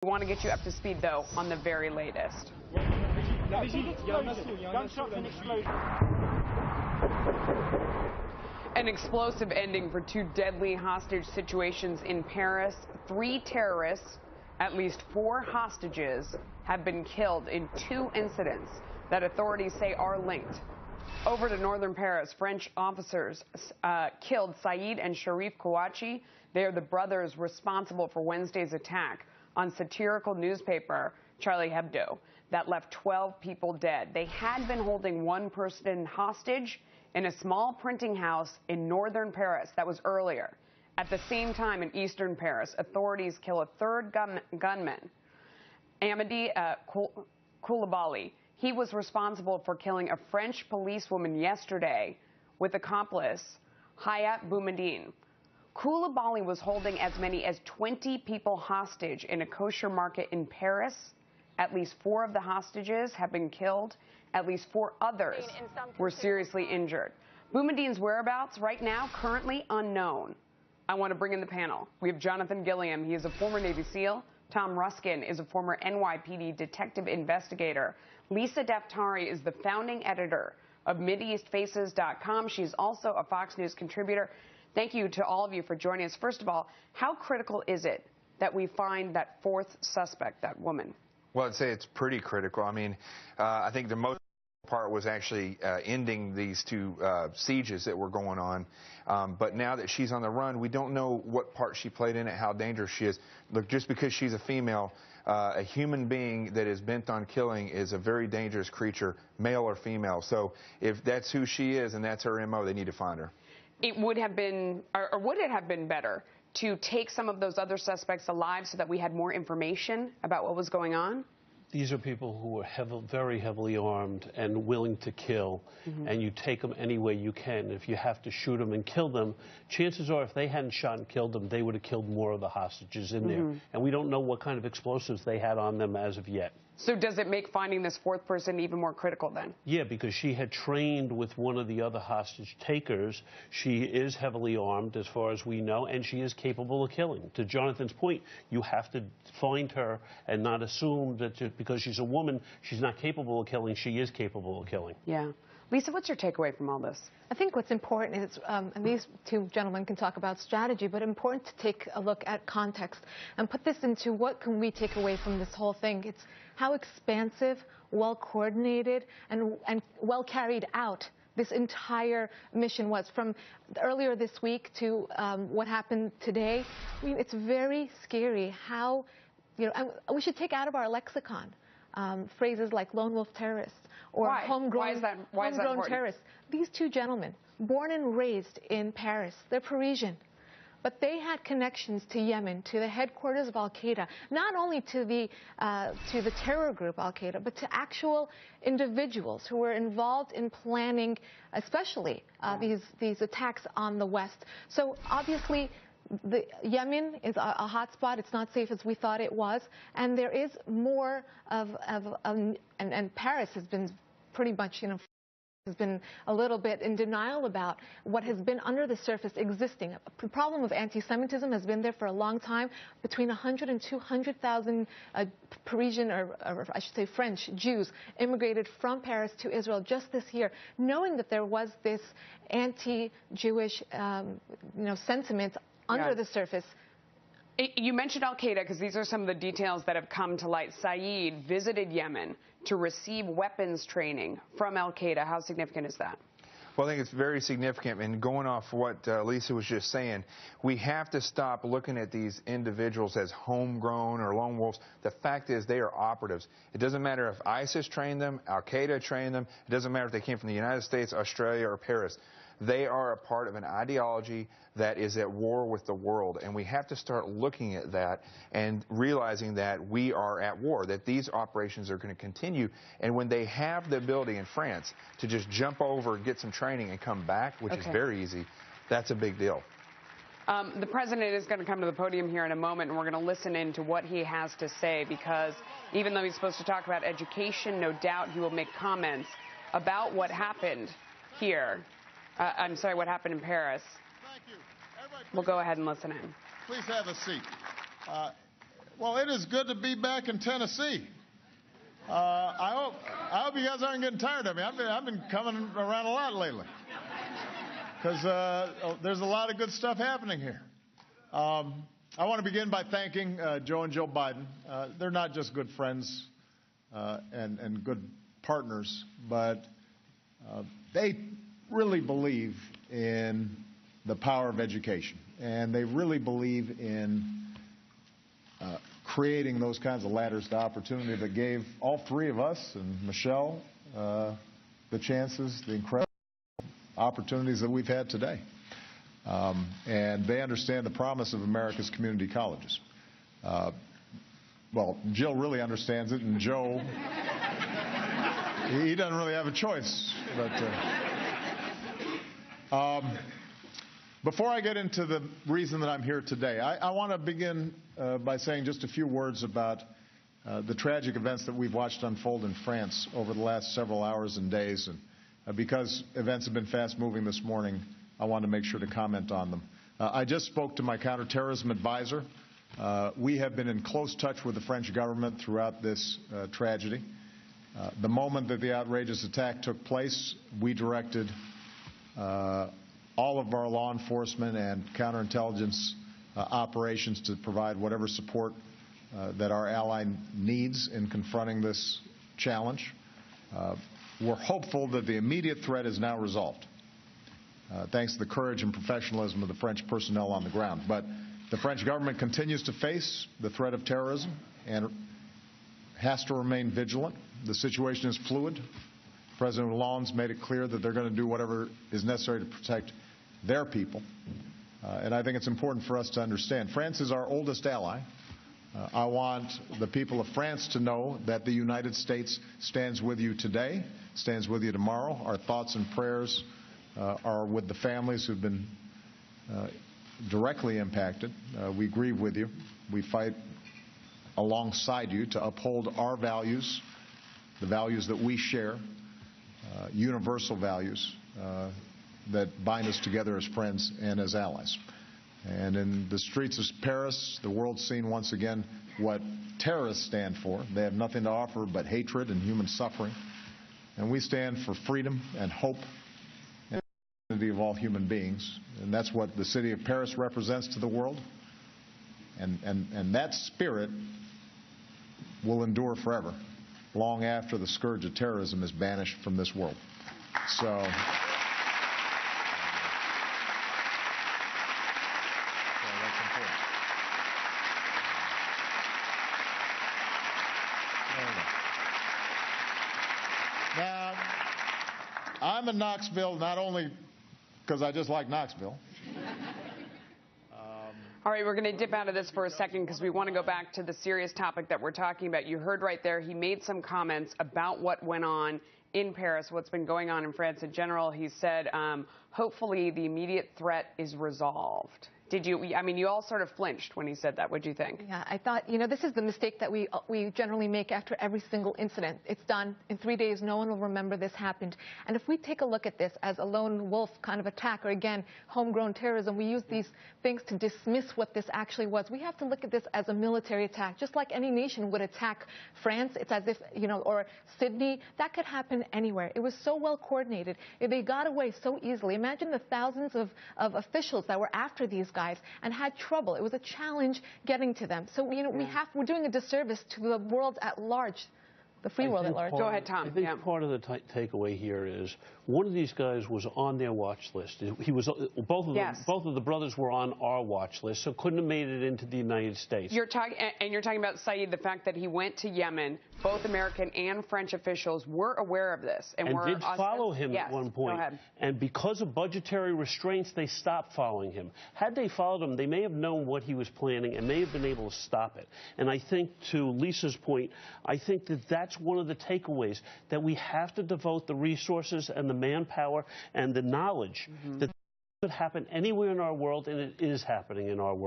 We want to get you up to speed, though, on the very latest. An explosive ending for two deadly hostage situations in Paris. 3 terrorists, at least 4 hostages, have been killed in 2 incidents that authorities say are linked. Over to northern Paris, French officers killed Saïd and Sharif Kouachi. They are the brothers responsible for Wednesday's attack on satirical newspaper Charlie Hebdo that left 12 people dead. They had been holding one person hostage in a small printing house in northern Paris. That was earlier. At the same time in eastern Paris, authorities kill a third gunman, Amedy Coulibaly. He was responsible for killing a French policewoman yesterday with accomplice Hayat Boumediene. Coulibaly was holding as many as 20 people hostage in a kosher market in Paris. At least 4 of the hostages have been killed. At least 4 others were seriously injured. Boumediene's whereabouts right now currently unknown. I want to bring in the panel. We have Jonathan Gilliam. He is a former Navy SEAL. Tom Ruskin is a former NYPD detective investigator. Lisa Daftari is the founding editor of MideastFaces.com. She's also a Fox News contributor. Thank you to all of you for joining us. First of all, how critical is it that we find that 4th suspect, that woman? Well, I'd say it's pretty critical. I mean, I think the most part was actually ending these 2 sieges that were going on. But now that she's on the run, we don't know what part she played in it, how dangerous she is. Look, just because she's a female, a human being that is bent on killing is a very dangerous creature, male or female. So if that's who she is and that's her MO, they need to find her. It would have been, or would it have been better to take some of those other suspects alive so that we had more information about what was going on? These are people who are very heavily armed and willing to kill, and you take them any way you can. If you have to shoot them and kill them, chances are if they hadn't shot and killed them, they would have killed more of the hostages in there. And we don't know what kind of explosives they had on them as of yet. So does it make finding this 4th person even more critical then? Yeah, because she had trained with one of the other hostage takers. She is heavily armed as far as we know, and she is capable of killing. To Jonathan's point, you have to find her and not assume that just because she's a woman, she's not capable of killing. She is capable of killing. Yeah. Lisa, what's your takeaway from all this? I think what's important is, and these 2 gentlemen can talk about strategy, but important to take a look at context and put this into what can we take away from this whole thing. It's how expansive, well-coordinated, and well carried out this entire mission was. From earlier this week to what happened today, I mean, it's very scary how, we should take out of our lexicon phrases like lone wolf terrorists or homegrown terrorists. These 2 gentlemen, born and raised in Paris, they're Parisian. But they had connections to Yemen, to the headquarters of al-Qaeda, not only to the terror group al-Qaeda, but to actual individuals who were involved in planning, especially these attacks on the West. So obviously, the Yemen is a hot spot. It's not safe as we thought it was, and there is more and Paris has been pretty much, has been a little bit in denial about what has been under the surface existing. The problem of anti-Semitism has been there for a long time. Between 100 and 200,000 Parisian, or I should say French, Jews immigrated from Paris to Israel just this year, knowing that there was this anti-Jewish sentiment under the surface. You mentioned al-Qaeda because these are some of the details that have come to light. Saïd visited Yemen to receive weapons training from al-Qaeda. How significant is that? Well, I think it's very significant. And going off what Lisa was just saying, we have to stop looking at these individuals as homegrown or lone wolves. The fact is they are operatives. It doesn't matter if ISIS trained them, al-Qaeda trained them. It doesn't matter if they came from the United States, Australia, or Paris. They are a part of an ideology that is at war with the world, and we have to start looking at that and realizing that we are at war, that these operations are going to continue. And when they have the ability in France to just jump over, get some training, and come back, which is very easy, that's a big deal. The president is going to come to the podium here in a moment, and we're going to listen in to what he has to say, because even though he's supposed to talk about education, no doubt he will make comments about what happened here. I'm sorry, what happened in Paris. Thank you. We'll go ahead and listen in. Please have a seat. Well, it is good to be back in Tennessee. I hope you guys aren't getting tired of me. I've been coming around a lot lately because there's a lot of good stuff happening here. I want to begin by thanking Joe and Joe Biden. They're not just good friends and good partners, but they really believe in the power of education, and they really believe in creating those kinds of ladders to opportunity that gave all three of us and Michelle the chances, the incredible opportunities that we've had today. And they understand the promise of America's community colleges. Well, Jill really understands it, and Joe, he doesn't really have a choice. But before I get into the reason that I'm here today, I want to begin by saying just a few words about the tragic events that we've watched unfold in France over the last several hours and days. And because events have been fast-moving this morning, I want to make sure to comment on them. I just spoke to my counterterrorism advisor. We have been in close touch with the French government throughout this tragedy. The moment that the outrageous attack took place, we directed all of our law enforcement and counterintelligence operations to provide whatever support that our ally needs in confronting this challenge. We're hopeful that the immediate threat is now resolved, thanks to the courage and professionalism of the French personnel on the ground. But the French government continues to face the threat of terrorism and has to remain vigilant. The situation is fluid. President Hollande's made it clear that they're going to do whatever is necessary to protect their people. And I think it's important for us to understand. France is our oldest ally. I want the people of France to know that the United States stands with you today, stands with you tomorrow. Our thoughts and prayers are with the families who've been directly impacted. We grieve with you. We fight alongside you to uphold our values, the values that we share, universal values that bind us together as friends and as allies. And in the streets of Paris, the world's seen once again what terrorists stand for. They have nothing to offer but hatred and human suffering. And we stand for freedom and hope and the dignity of all human beings. And that's what the city of Paris represents to the world. And that spirit will endure forever, long after the scourge of terrorism is banished from this world. So... Now, I'm in Knoxville not only because I just like Knoxville. All right, we're going to dip out of this for a second because we want to go back to the serious topic that we're talking about. You heard right there, he made some comments about what went on in Paris, what's been going on in France in general. He said, hopefully the immediate threat is resolved. Did you, I mean, you all sort of flinched when he said that. What did you think? Yeah, I thought, you know, this is the mistake that we generally make after every single incident. It's done. In 3 days, no one will remember this happened. And if we take a look at this as a lone wolf kind of attack, or again, homegrown terrorism, we use these things to dismiss what this actually was. We have to look at this as a military attack. Just like any nation would attack France, it's as if, you know, or Sydney, that could happen anywhere. It was so well coordinated. They got away so easily. Imagine the thousands of officials that were after these guys and had trouble. It was a challenge getting to them. So, you know, we're doing a disservice to the world at large, the free world at large. Go ahead, Tom. I think part of the takeaway here is one of these guys was on their watch list. He was both of the brothers were on our watch list, so couldn't have made it into the United States. You're talking about Saeed, the fact that he went to Yemen. Both American and French officials were aware of this and were did follow him at one point. Go ahead. And because of budgetary restraints, they stopped following him. Had they followed him, they may have known what he was planning and may have been able to stop it. And I think, to Lisa's point, I think that that's one of the takeaways, that we have to devote the resources and the manpower and the knowledge that could happen anywhere in our world, and it is happening in our world.